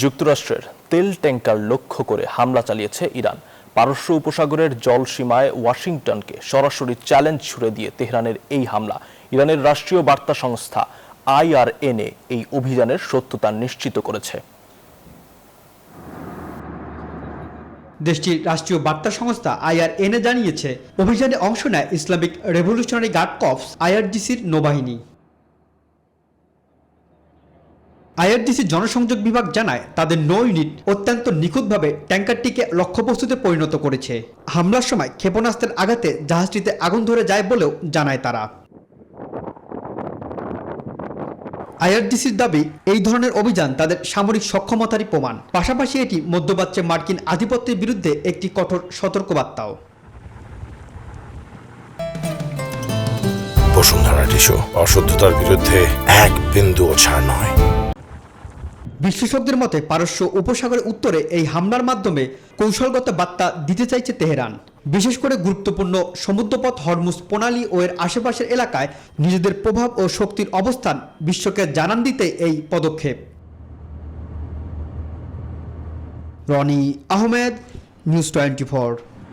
যুক্তরাষ্ট্রের তেল ট্যাংকার লক্ষ্য করে হামলা চালিয়েছে ইরান। পারস্য উপসাগরের জলসীমায় ওয়াশিংটনকে সরাসরি চ্যালেঞ্জ ছুড়ে দিয়ে তেহরানের এই হামলা। ইরানের রাষ্ট্রীয় বার্তা সংস্থা IRNA এই অভিযানের সত্যতা নিশ্চিত করেছে। দেশটির রাষ্ট্রীয় বার্তা সংস্থা IRNA জানিয়েছে, অভিযানে অংশ নেয় ইসলামিক রেভলিউশনারি গার্ড কর্পস IRGCর নৌবাহিনী। IRGCর জনসংযোগ বিভাগ জানায়, তাদের নৌ ইউনিট অত্যন্ত নিখুঁতভাবে ট্যাঙ্কারটিকে লক্ষ্যবস্তুতে পরিণত করেছে। হামলার সময় ক্ষেপণাস্ত্রের আঘাতে জাহাজটিতে আগুন ধরে যায় বলেও জানায় তারা। IRGCর দাবি, এই ধরনের অভিযান তাদের সামরিক সক্ষমতারই প্রমাণ। পাশাপাশি এটি মধ্যপ্রাচ্যে মার্কিন আধিপত্যের বিরুদ্ধে একটি কঠোর সতর্কবার্তাও। বসুন্ধরা টিস্যু, অশুদ্ধতার বিরুদ্ধে এক বিন্দুও ছাড় নয়। বিশ্লেষকদের মতে, পারস্য উপসাগরের উত্তরে এই হামলার মাধ্যমে কৌশলগত বার্তা দিতে চাইছে তেহরান। বিশেষ করে গুরুত্বপূর্ণ সমুদ্রপথ হরমুজ প্রণালী ও এর আশেপাশের এলাকায় নিজেদের প্রভাব ও শক্তির অবস্থান বিশ্বকে জানান দিতে এই পদক্ষেপ। রনি আহমেদ, নিউজ 24।